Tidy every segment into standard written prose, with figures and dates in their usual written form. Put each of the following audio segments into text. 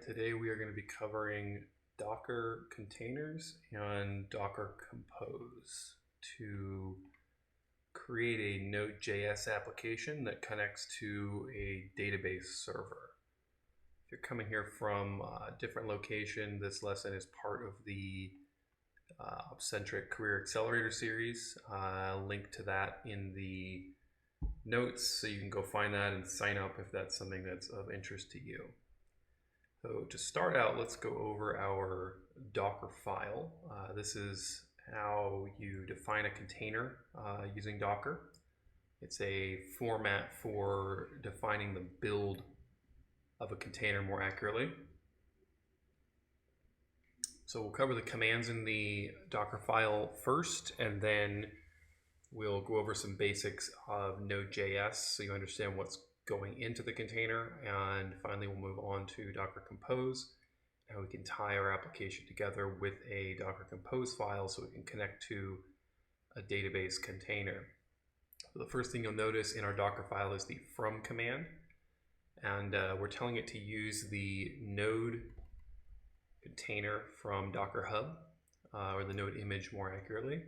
today we are going to be covering Docker containers and Docker Compose to create a Node.js application that connects to a database server. If you're coming here from a different location, this lesson is part of the OpsCentric Career Accelerator series. Link to that in the notes, so you can go find that and sign up if that's something that's of interest to you. So to start out, let's go over our Docker file. This is how you define a container using Docker. It's a format for defining the build of a container more accurately. So we'll cover the commands in the Docker file first, and then we'll go over some basics of Node.js so you understand what's going into the container, and finally we'll move on to Docker Compose, and we can tie our application together with a Docker Compose file so we can connect to a database container. So the first thing you'll notice in our Docker file is the from command, and we're telling it to use the node container from Docker Hub, or the node image more accurately,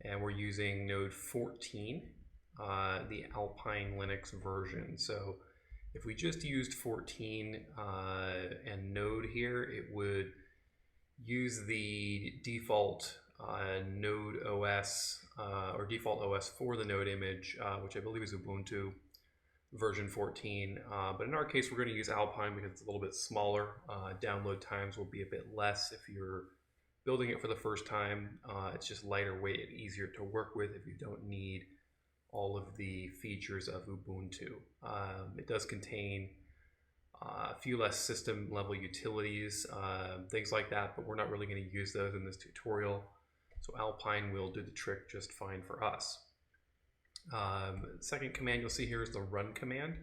and we're using node 14. The Alpine Linux version. So if we just used 14 and node here, it would use the default node OS or default OS for the node image, which I believe is Ubuntu version 14. But in our case, we're going to use Alpine because it's a little bit smaller. Download times will be a bit less if you're building it for the first time. It's just lighter weight and easier to work with if you don't need all of the features of Ubuntu. It does contain a few less system level utilities, things like that, but we're not really going to use those in this tutorial. So Alpine will do the trick just fine for us. Second command you'll see here is the run command.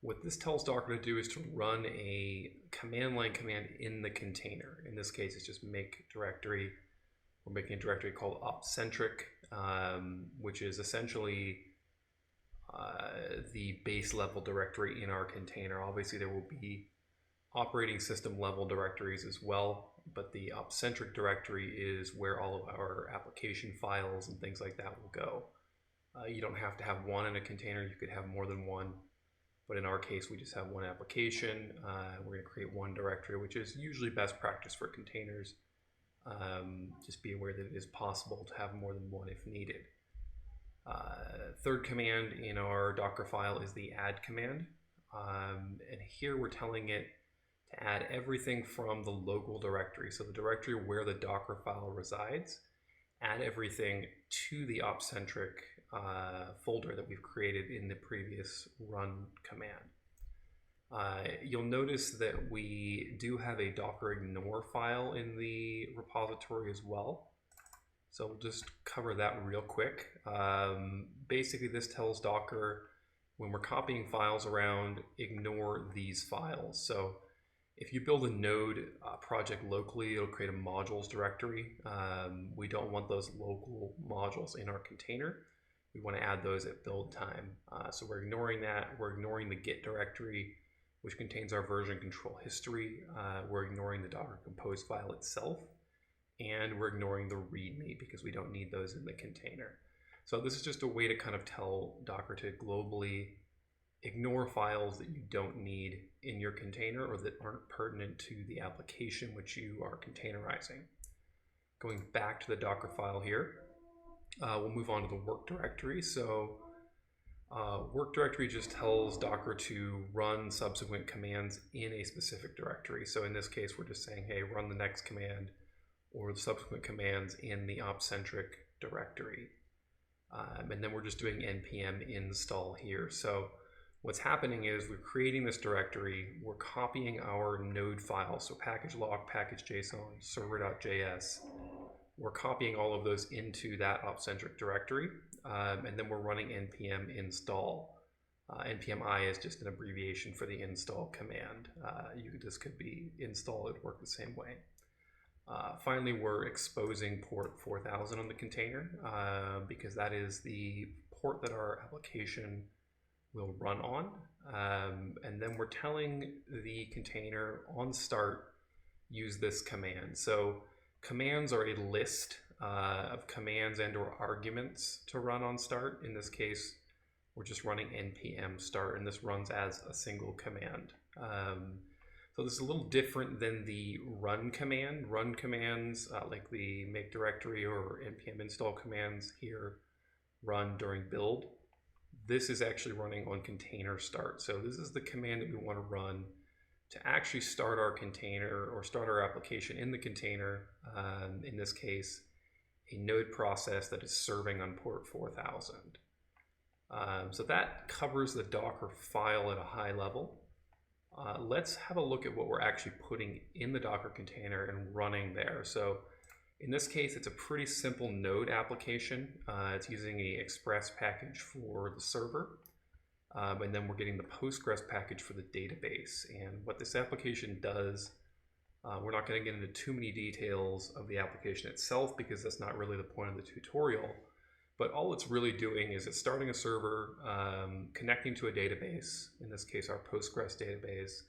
What this tells Docker to do is to run a command line command in the container. In this case, it's just make directory. We're making a directory called OpsCentric, which is essentially the base level directory in our container. Obviously, there will be operating system level directories as well, but the OpsCentric directory is where all of our application files and things like that will go. You don't have to have one in a container. You could have more than one, but in our case, we just have one application. We're going to create one directory, which is usually best practice for containers. Just be aware that it is possible to have more than one if needed. Third command in our Docker file is the add command. And here we're telling it to add everything from the local directory. So the directory where the Docker file resides, add everything to the OpsCentric folder that we've created in the previous run command. You'll notice that we do have a Docker ignore file in the repository as well. So we'll just cover that real quick. Basically, this tells Docker when we're copying files around, ignore these files. So if you build a node project locally, it'll create a modules directory. We don't want those local modules in our container. We want to add those at build time. So we're ignoring that. We're ignoring the Git directory, which contains our version control history. We're ignoring the Docker Compose file itself, and we're ignoring the README because we don't need those in the container. So this is just a way to kind of tell Docker to globally ignore files that you don't need in your container or that aren't pertinent to the application which you are containerizing. Going back to the Docker file here, we'll move on to the work directory. So work directory just tells Docker to run subsequent commands in a specific directory. So in this case, we're just saying, hey, run the next command or the subsequent commands in the OpsCentric directory. And then we're just doing npm install here. So what's happening is we're creating this directory, we're copying our node files, so package log, package JSON, server.js. We're copying all of those into that OpsCentric directory, and then we're running npm install. npm I is just an abbreviation for the install command. This could be install, it would work the same way. Finally, we're exposing port 4000 on the container because that is the port that our application will run on. And then we're telling the container on start, use this command. So commands are a list of commands and or arguments to run on start. In this case, we're just running npm start, and this runs as a single command. So this is a little different than the run command. Run commands like the make directory or npm install commands here run during build. This is actually running on container start. So this is the command that we want to run to actually start our container or start our application in the container. In this case, a node process that is serving on port 4000. So that covers the Docker file at a high level. Let's have a look at what we're actually putting in the Docker container and running there. So in this case, it's a pretty simple node application. It's using an Express package for the server, and then we're getting the Postgres package for the database. And what this application does, we're not going to get into too many details of the application itself because that's not really the point of the tutorial. But all it's really doing is it's starting a server, connecting to a database, in this case our Postgres database,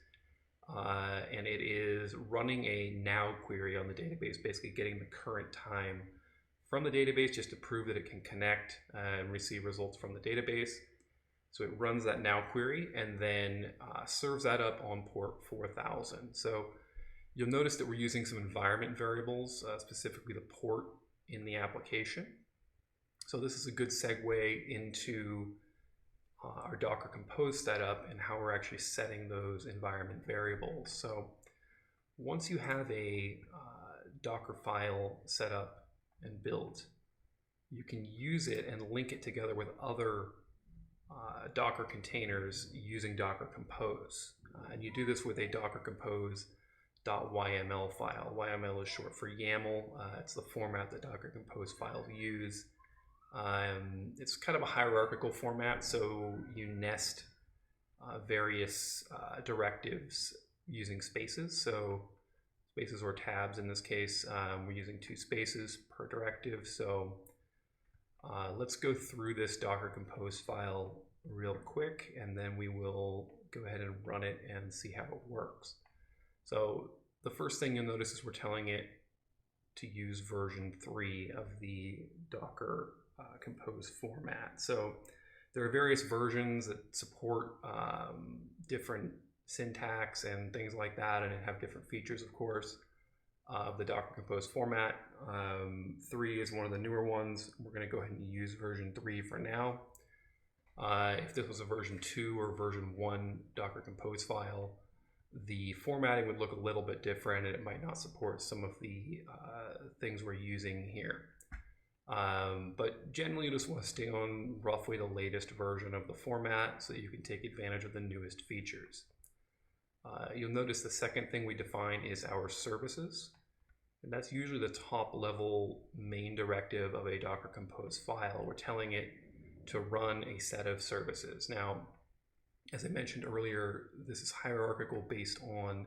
and it is running a now query on the database, basically getting the current time from the database just to prove that it can connect and receive results from the database. So it runs that now query and then serves that up on port 4000. So you'll notice that we're using some environment variables, specifically the port in the application. So this is a good segue into our Docker Compose setup and how we're actually setting those environment variables. So once you have a Docker file set up and built, you can use it and link it together with other Docker containers using Docker Compose. And you do this with a Docker Compose.yml file. YML is short for YAML. It's the format that Docker Compose files use. It's kind of a hierarchical format, so you nest various directives using spaces. So spaces or tabs in this case, we're using 2 spaces per directive. So let's go through this Docker Compose file real quick, and then we will go ahead and run it and see how it works. So the first thing you'll notice is we're telling it to use version 3 of the Docker Compose format. So there are various versions that support different syntax and things like that, and have different features, of course, of the Docker Compose format. 3 is one of the newer ones. We're going to go ahead and use version 3 for now. If this was a version 2 or version 1 Docker Compose file, the formatting would look a little bit different, and it might not support some of the things we're using here. But generally you just want to stay on roughly the latest version of the format so that you can take advantage of the newest features. You'll notice the second thing we define is our services, and that's usually the top level main directive of a Docker Compose file. We're telling it to run a set of services. Now, as I mentioned earlier, this is hierarchical based on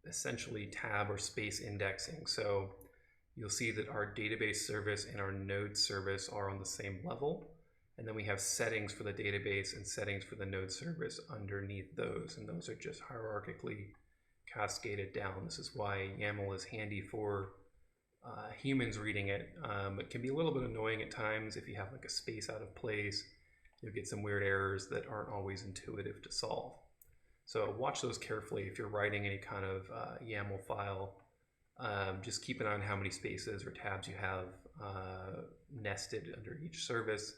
essentially tab or space indexing. So you'll see that our database service and our node service are on the same level. And then we have settings for the database and settings for the node service underneath those. And those are just hierarchically cascaded down. This is why YAML is handy for humans reading it. It can be a little bit annoying at times if you have like a space out of place. You'll get some weird errors that aren't always intuitive to solve. So watch those carefully if you're writing any kind of YAML file. Just keep an eye on how many spaces or tabs you have nested under each service,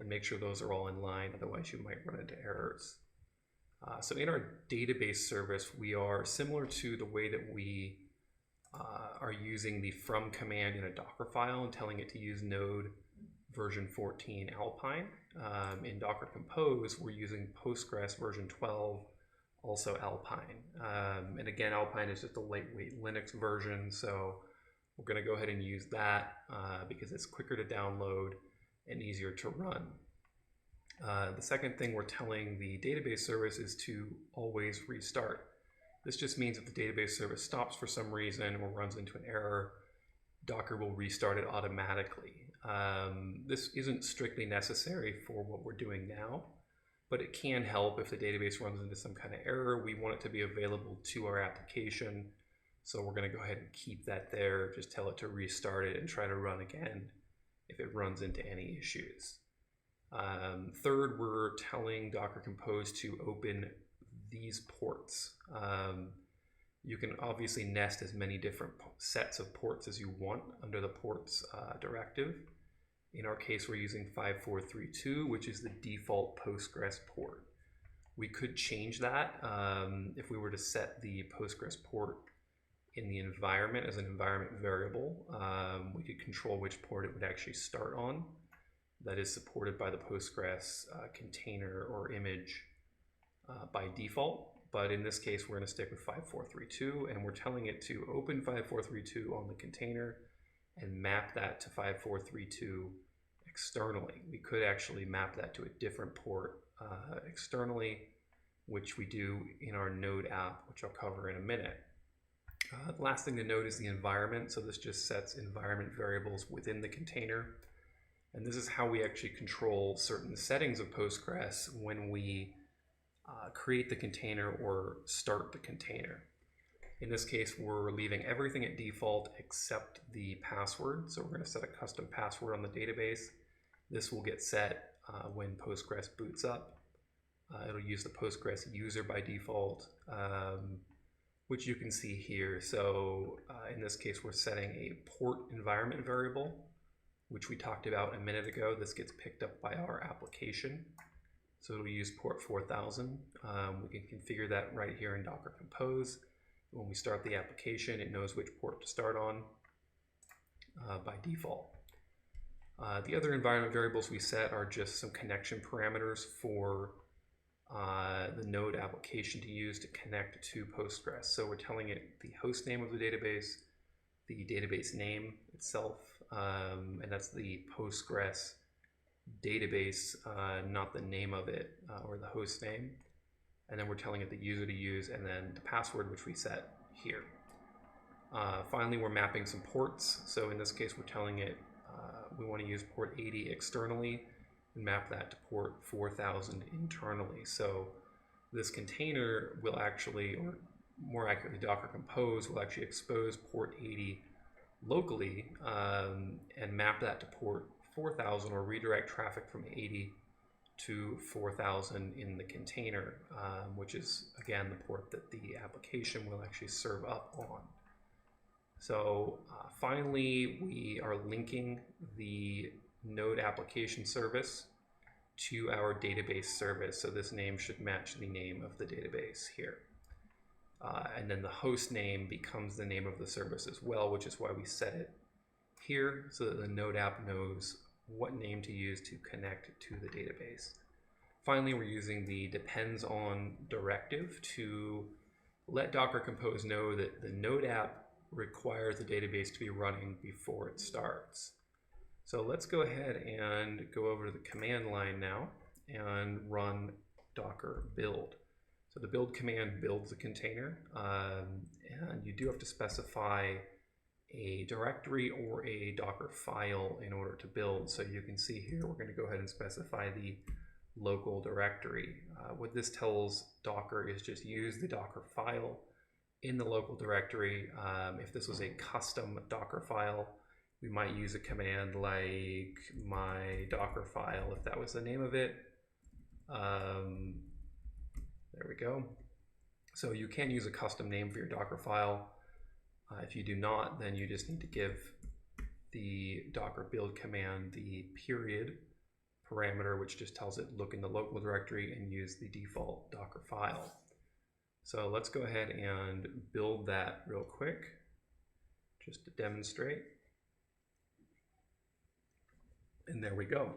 and make sure those are all in line, otherwise you might run into errors. So in our database service, we are similar to the way that we are using the from command in a Docker file and telling it to use node version 14 Alpine. In Docker Compose, we're using Postgres version 12, also Alpine. And again, Alpine is just a lightweight Linux version, so we're going to go ahead and use that because it's quicker to download and easier to run. The second thing we're telling the database service is to always restart. This just means if the database service stops for some reason or runs into an error, Docker will restart it automatically. This isn't strictly necessary for what we're doing now. but it can help if the database runs into some kind of error. We want it to be available to our application. So we're going to go ahead and keep that there. Just tell it to restart it and try to run again if it runs into any issues. Third, we're telling Docker Compose to open these ports. You can obviously nest as many different sets of ports as you want under the ports directive. In our case, we're using 5432, which is the default Postgres port. We could change that if we were to set the Postgres port in the environment as an environment variable. We could control which port it would actually start on. That is supported by the Postgres container or image by default. But in this case, we're going to stick with 5432, and we're telling it to open 5432 on the container and map that to 5432 externally. We could actually map that to a different port externally, which we do in our Node app, which I'll cover in a minute. The last thing to note is the environment. So this just sets environment variables within the container. And this is how we actually control certain settings of Postgres when we create the container or start the container. In this case, we're leaving everything at default except the password. So we're going to set a custom password on the database. This will get set when Postgres boots up. It'll use the Postgres user by default, which you can see here. So in this case, we're setting a port environment variable, which we talked about a minute ago. This gets picked up by our application. So it'll use port 4000. We can configure that right here in Docker Compose. When we start the application, it knows which port to start on by default. The other environment variables we set are just some connection parameters for the Node application to use to connect to Postgres. So we're telling it the host name of the database name itself, and that's the Postgres database, not the name of it or the host name. And then we're telling it the user to use, and then the password, which we set here. Finally, we're mapping some ports. So in this case, we're telling it we want to use port 80 externally and map that to port 4000 internally. So this container will actually, or more accurately, Docker Compose will actually expose port 80 locally and map that to port 4000, or redirect traffic from 80 to 4000 in the container, which is again the port that the application will actually serve up on. So finally, we are linking the Node application service to our database service. So this name should match the name of the database here. And then the host name becomes the name of the service as well, which is why we set it here, so that the Node app knows what name to use to connect to the database. Finally, we're using the depends on directive to let Docker Compose know that the Node app requires the database to be running before it starts. So let's go ahead and go over to the command line now and run docker build. So the build command builds a container, and you do have to specify a directory or a Docker file in order to build. So you can see here, we're going to go ahead and specify the local directory. What this tells Docker is just use the Docker file in the local directory. If this was a custom Docker file, we might use a command like my Docker file if that was the name of it. There we go. So you can use a custom name for your Docker file. If you do not, then you just need to give the Docker build command the period parameter, which just tells it look in the local directory and use the default Docker file. So let's go ahead and build that real quick just to demonstrate. And there we go.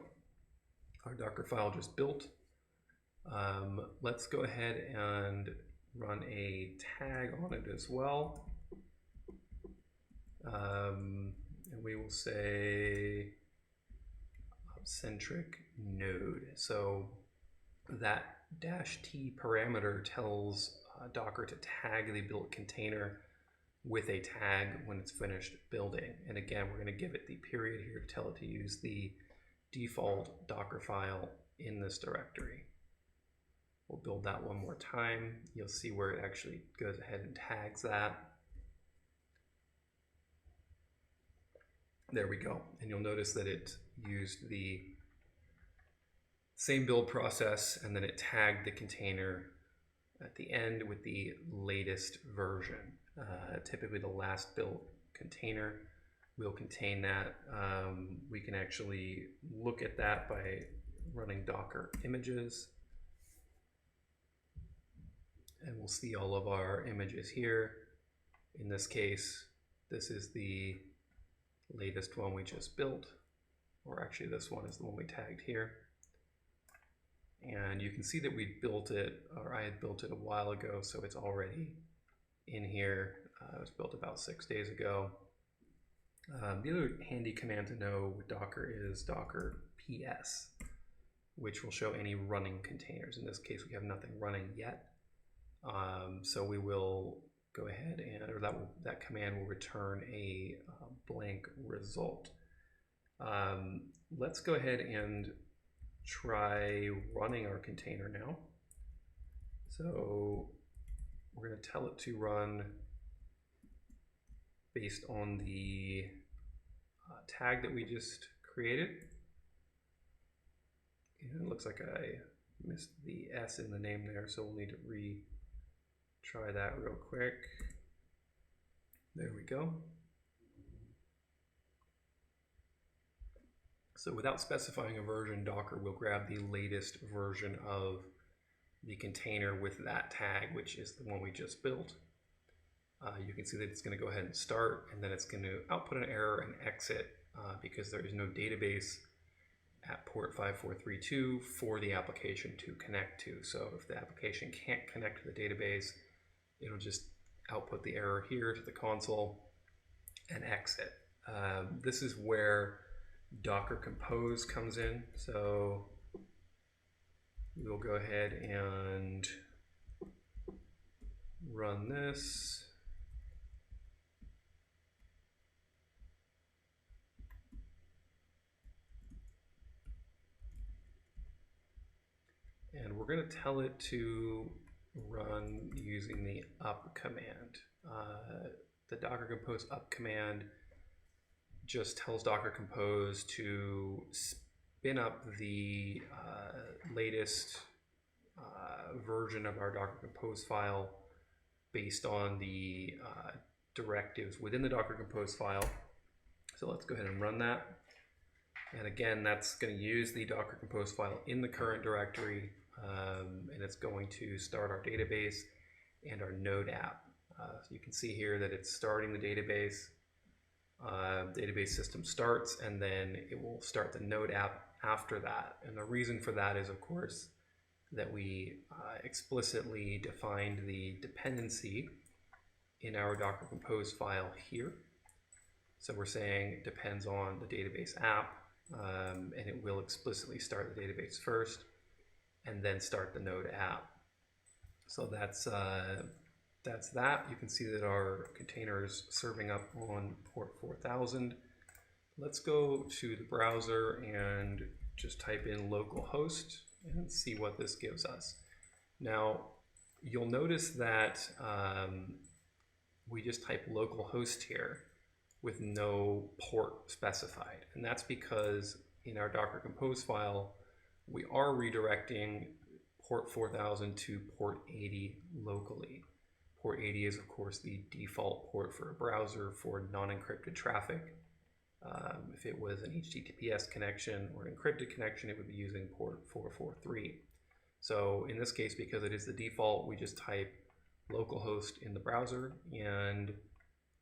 Our Docker file just built. Let's go ahead and run a tag on it as well. And we will say OpsCentric node. So that -t parameter tells Docker to tag the built container with a tag when it's finished building. And again, we're going to give it the period here to tell it to use the default Docker file in this directory. We'll build that one more time. You'll see where it actually goes ahead and tags that. There we go. And you'll notice that it used the same build process, and then it tagged the container at the end with the latest version. Typically the last built container will contain that. We can actually look at that by running Docker images. And we'll see all of our images here. In this case, this is the latest one we just built, or actually this one is the one we tagged here. And you can see that we built it, or I had built it a while ago, so it's already in here. It was built about 6 days ago. The other handy command to know with Docker is Docker PS, which will show any running containers. In this case, we have nothing running yet. So we will go ahead and, or that command will return a blank result. Let's go ahead and try running our container now. So we're going to tell it to run based on the tag that we just created. And it looks like I missed the S in the name there, so we'll need to retry that real quick. There we go. So without specifying a version, Docker will grab the latest version of the container with that tag, which is the one we just built. You can see that it's going to go ahead and start, and then it's going to output an error and exit because there is no database at port 5432 for the application to connect to. So if the application can't connect to the database, it'll just output the error here to the console and exit. This is where Docker Compose comes in. So we'll go ahead and run this. And we're going to tell it to run using the up command. The Docker Compose up command just tells Docker Compose to spin up the latest version of our Docker Compose file based on the directives within the Docker Compose file. So let's go ahead and run that. And again, that's going to use the Docker Compose file in the current directory, and it's going to start our database and our Node app. So you can see here that it's starting the database. Database system starts, and then it will start the Node app after that. And the reason for that is, of course, that we explicitly defined the dependency in our Docker Compose file here. So we're saying it depends on the database app, and it will explicitly start the database first and then start the Node app. So that's that. You can see that our container is serving up on port 4000. Let's go to the browser and just type in localhost and see what this gives us. Now, you'll notice that we just type localhost here with no port specified. And that's because in our Docker Compose file, we are redirecting port 4000 to port 80 locally. Port 80 is, of course, the default port for a browser for non-encrypted traffic. If it was an HTTPS connection or an encrypted connection, it would be using port 443. So in this case, because it is the default, we just type localhost in the browser and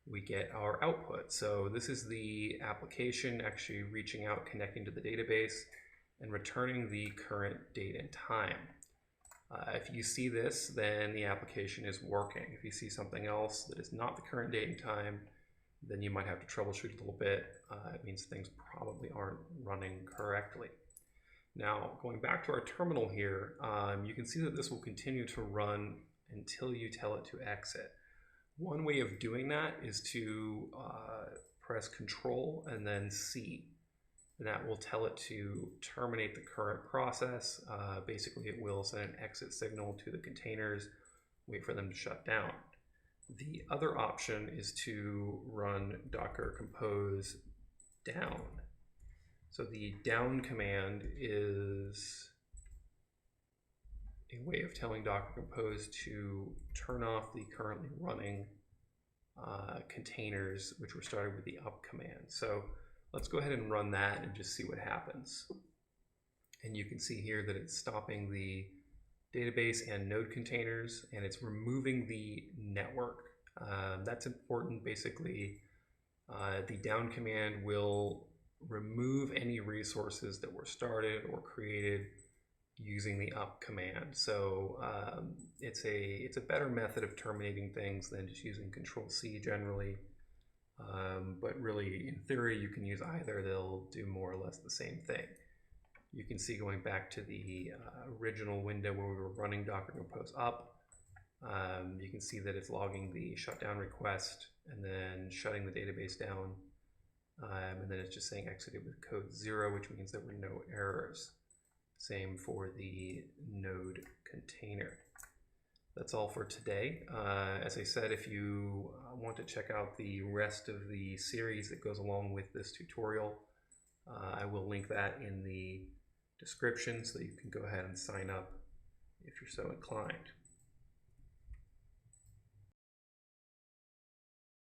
we get our output. So this is the application actually reaching out, connecting to the database, and returning the current date and time. If you see this, then the application is working. If you see something else that is not the current date and time, then you might have to troubleshoot a little bit. It means things probably aren't running correctly. Now, going back to our terminal here, you can see that this will continue to run until you tell it to exit. One way of doing that is to press Control and then C. and that will tell it to terminate the current process. Basically, it will send an exit signal to the containers, wait for them to shut down. The other option is to run Docker Compose down. So the down command is a way of telling Docker Compose to turn off the currently running containers, which were started with the up command. So let's go ahead and run that and just see what happens. And you can see here that it's stopping the database and node containers, and it's removing the network. That's important. Basically, the down command will remove any resources that were started or created using the up command. So it's a better method of terminating things than just using Control-C generally. But really, in theory, you can use either. They'll do more or less the same thing. You can see, going back to the original window where we were running Docker Compose up, you can see that it's logging the shutdown request and then shutting the database down. And then it's just saying exited with code 0, which means there were no errors. Same for the node container. That's all for today. As I said, if you want to check out the rest of the series that goes along with this tutorial, I will link that in the description so you can go ahead and sign up if you're so inclined.